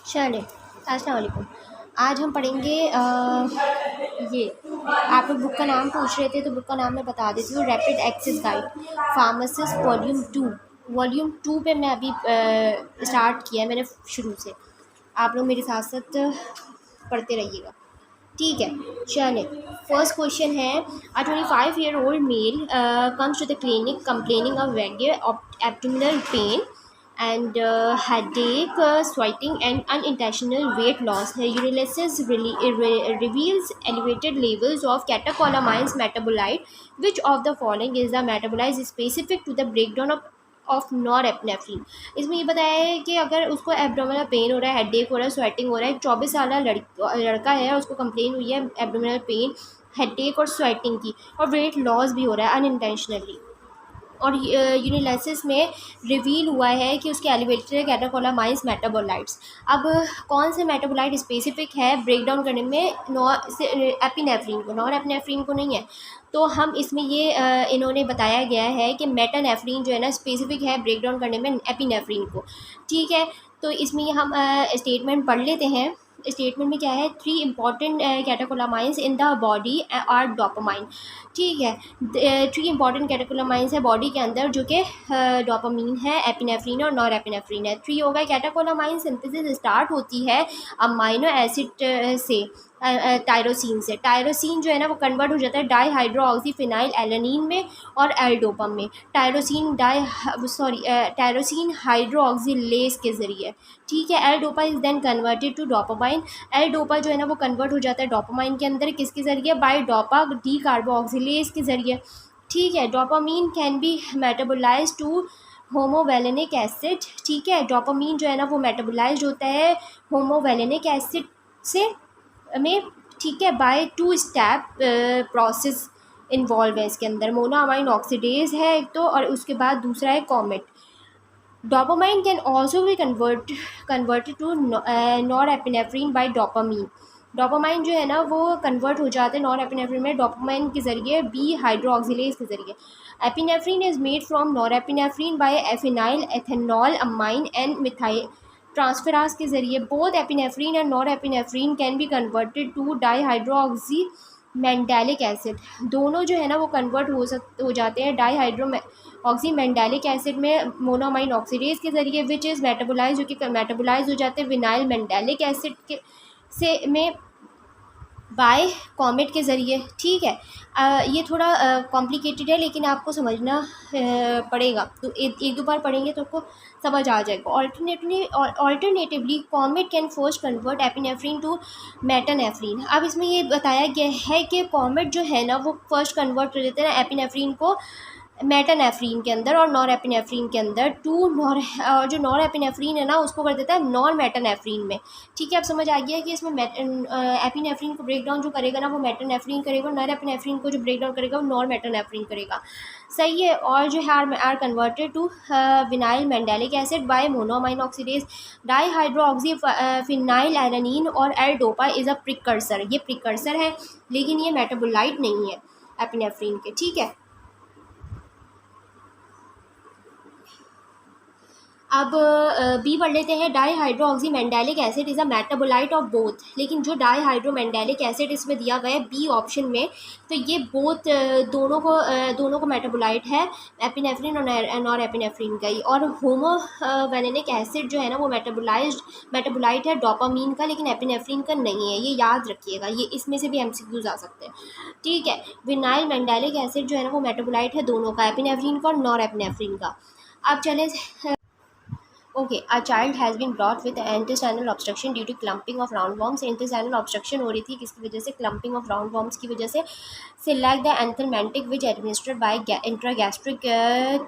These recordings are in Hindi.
चलें, अस्सलाम वालेकुम। आज हम पढ़ेंगे ये आप लोग बुक का नाम पूछ रहे थे तो बुक का नाम मैं बता देती हूँ, rapid access guide pharmacist volume 2। Volume 2 पे मैं अभी स्टार्ट किया है मैंने शुरू से। आप लोग मेरे साथ साथ पढ़ते रहिएगा, ठीक है। चलें, फर्स्ट क्वेश्चन है, a 25-year-old male comes to the clinic complaining of regular abdominal pain and headache, sweating and unintentional weight loss. Urinalysis reveals elevated levels of catecholamines metabolite. Which of the following is the metabolite specific to the breakdown of norepinephrine. इसमें ये बताया है कि अगर उसको एब्डोमिनल पेन हो रहा है, हेडेक हो रहा है, स्वेटिंग हो रहा है, एक 24 साल लड़का है, उसको कंप्लेन हुई है एब्डोमिनल पेन, हेडेक और स्वेटिंग की, और वेट लॉस भी हो रहा है अनइंटेंशनली, और यूनिलाइसिस में रिवील हुआ है कि उसके एलिवेटेड कैटाकोलामाइंस मेटाबोलाइट्स। अब कौन से मेटाबोलाइट स्पेसिफिक है ब्रेक डाउन करने में एपिनेफ्रिन को, नॉन एपिनेफ्रिन को नहीं है। तो हम इसमें ये इन्होंने बताया गया है कि मेटानेफ्रिन जो है ना स्पेसिफिक है ब्रेक डाउन करने में एपिनेफ्रिन को, ठीक है। तो इसमें ये हम स्टेटमेंट पढ़ लेते हैं। स्टेटमेंट में क्या है, 3 important catecholamines in the body are dopamine, ठीक है। 3 इंपॉर्टेंट कैटाकोलामाइंस है बॉडी के अंदर जो कि डोपामीन है, एपिनेफ्रिन और नॉर एपिनेफ्रिन है। 3 हो गए। कैटाकोलामाइन सिंथेसिस स्टार्ट होती है अमाइनो एसिड से, टायरोसिन से। टायरोसिन जो है ना वो कन्वर्ट हो जाता है डाईहाइड्रोक्सीफिनाइल एलानिन में और एल डोपा में। टायरोसिन हाइड्रोक्सिलेज के ज़रिए, ठीक है। L dopa is then converted to dopamine. L dopa जो है ना वो कन्वर्ट हो जाता है डोपामाइन के अंदर, किसके ज़रिए, बाय डोपा डी कार्बोक्सिलेज के ज़रिए, ठीक है। Dopamine can be metabolise to homovanillic acid, ठीक है। डोपामीन जो है ना वो मेटाबोलाइज होता है होमोवेलेनिक एसिड से में, ठीक है, बाय 2 स्टेप प्रोसेस इन्वॉल्व है इसके अंदर। मोनोअमाइन ऑक्सीडेज है एक तो, और उसके बाद दूसरा है COMT. Dopamine can also be converted to norepinephrine by dopamine. Dopamine जो है ना वो कन्वर्ट हो जाते हैं नॉर एपिनेफ्रिन में डोपामाइन के ज़रिए, बी हाइड्रोक्सिलेज के ज़रिए। Epinephrine is made from norepinephrine by phenyl ethanol amine and methyl transferase के ज़रिए। Both epinephrine and norepinephrine can be converted to dihydroxy mandelic acid. दोनों जो है ना वो कन्वर्ट हो जाते हैं डाईहाइड्रोक्सी मैंडेलिक एसिड में मोनोअमाइन ऑक्सीडेज के ज़रिए, विच इज़ मेटाबोलाइज, जो कि मेटाबोलाइज हो जाते हैं विनाइल मैंडेलिक एसिड के से में बाय कॉमेट के ज़रिए, ठीक है। ये थोड़ा कॉम्प्लिकेटेड है लेकिन आपको समझना पड़ेगा, तो एक दो बार पढ़ेंगे तो आपको समझ आ जाएगा। Alternatively COMT can first convert epinephrine to metanephrine. अब इसमें ये बताया गया है कि कॉमेट जो है ना वो फर्स्ट कन्वर्ट कर देते हैं एपिनेफ्रिन को मेटानेफ्रिन के अंदर और नॉर एपिनेफ्रिन के अंदर, और जो नॉर एपिनेफ्रिन है ना उसको कर देता है नॉर मेटानेफ्रिन में, ठीक है। अब समझ आ गया कि इसमें एपिनेफ्रिन को ब्रेक डाउन जो करेगा ना वो मेटानेफ्रिन करेगा, नॉर एपिनेफ्रिन को जो ब्रेक डाउन करेगा वो नॉर मेटानेफ्रिन करेगा, सही है। और जो है are converted to vanillyl mandelic acid by monoamine oxidase. Dihydroxy phenyl alanine और L dopa is a precursor, ये प्रिकर्सर है लेकिन ये मेटाबोलाइट नहीं है एपिनेफ्रिन के, ठीक है। अब बी पढ़ लेते हैं। Dihydroxy mandelic acid is a metabolite of both, लेकिन जो डाईहाइड्रो मैंडेलिक एसिड इसमें दिया गया है बी ऑप्शन में, तो ये बोथ दोनों को मेटाबोलाइट है, एपिनेफ्रिन और नॉर एपिनेफ्रिन का ही। और होमोवेलेनिक एसिड जो है ना वो मेटाबोलाइट है डोपामीन का, लेकिन एपिनेफ्रिन का नहीं है, ये याद रखिएगा, ये इसमें से भी एमसीक्यूज आ सकते हैं, ठीक है। विनाइल मैंडेलिक एसिड जो है ना वो मेटाबोलाइट है दोनों का, एपिनेफ्रिन का और नॉर एपिनेफ्रिन का। अब चले, okay, a child has been brought with intestinal obstruction due to clumping of round worms. Intestinal obstruction हो रही थी किसकी वजह से, क्लम्पिंग ऑफ राउंड वॉर्म्स की वजह से। Select the anthelmintic which administered by intragastric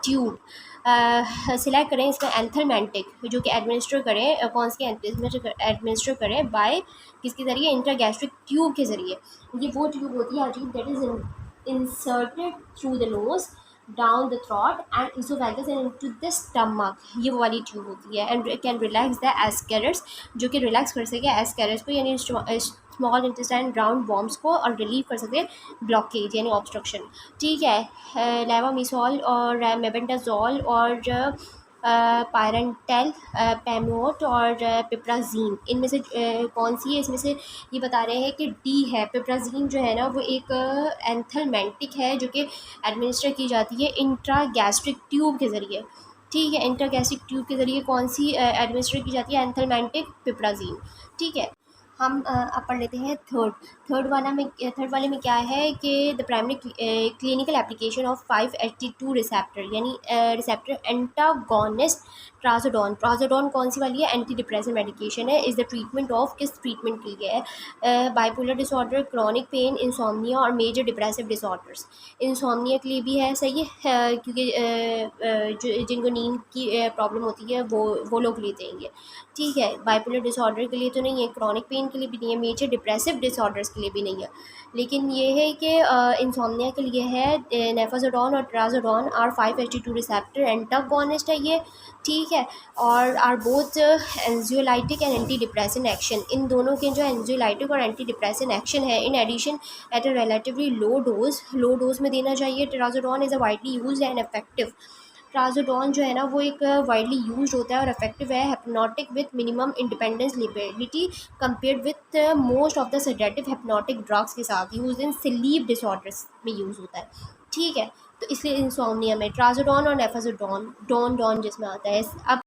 tube. Select करें इसमें एंथलमेंटिक जो कि एडमिनिस्टर करें, कौन सी एडमिनिस्टर करें बाय किसके ज़रिए, इंट्रागैस्ट्रिक ट्यूब के ज़रिए। ये वो ट्यूब होती है अजीब, that is inserted through the nose down the throat and oesophagus and into the stomach, ये वो वाली ट्यूब होती है। एंड कैन रिलैक्स द एस्केरस, जो कि रिलैक्स कर सके एस्केरस को यानी स्मॉल इंटेस्टाइन राउंड वॉर्म्स को, और रिलीव कर सके ब्लॉकेज यानी ऑब्स्ट्रक्शन, ठीक है। लेवामिसोल और मेबेंडाजोल और पायरेंटेल, पेमोट और पिप्राजीन। इनमें से कौन सी है? इसमें से ये बता रहे हैं कि डी है। पिप्राजीन जो है ना वो एक एंथलमेंटिक है जो कि एडमिनिस्टर की जाती है इंट्रा गैस्ट्रिक ट्यूब के ज़रिए। ठीक है, इंट्रा गैस्ट्रिक ट्यूब के ज़रिए कौन सी एडमिनिस्टर की जाती है? एंथलमेंटिक पिप्राजीन। ठीक है, हम अब पढ़ लेते हैं थर्ड। थर्ड वाले में क्या है कि the primary clinical application of 5-HT2 receptor, यानी रिसेप्टर एंटागोनिस्ट ट्राजोडोन। ट्राजोडोन कौन सी वाली है? एंटी डिप्रेसिव मेडिकेशन है। इज़ द ट्रीटमेंट ऑफ, किस ट्रीटमेंट के लिए है? Bipolar disorder, chronic pain, insomnia और मेजर डिप्रेसिव डिसऑर्डर्स। इंसोम्निया के लिए भी है, सही है, क्योंकि जो जिनको नींद की प्रॉब्लम होती है वो लोग लेते हैं ये। ठीक है, बाइपोलर डिसऑर्डर के लिए तो नहीं है, क्रॉनिक पेन के लिए भी नहीं है, मेजर डिप्रेसिव डिसऑर्डर्स के लिए भी नहीं है। लेकिन ये है कि इंसोम्निया के लिए है। नेफाजोडोन और ट्राजोडोन आर 5-HT2 रिसेप्टर एंटागोनिस्ट है ये। ठीक है, और are both anxiolytic and anti depressive action. इन दोनों के जो एंजियोलाइटिक और एंटी डिप्रेसिव एक्शन है। In addition at a relatively low dose में देना चाहिए। Trazodone is a widely use and effective. Trazodone जो है ना वो एक वाइडली यूज होता है और इफेक्टिव है, hypnotic with minimum independence liability compared with most of the sedative hypnotic drugs के साथ यूज इन स्लीप डिसऑर्डर्स में यूज़ होता है। ठीक है, तो इसलिए इंसोम्निया में ट्राजोडोन और नेफाजोडोन, डॉन जिसमें आता है। अब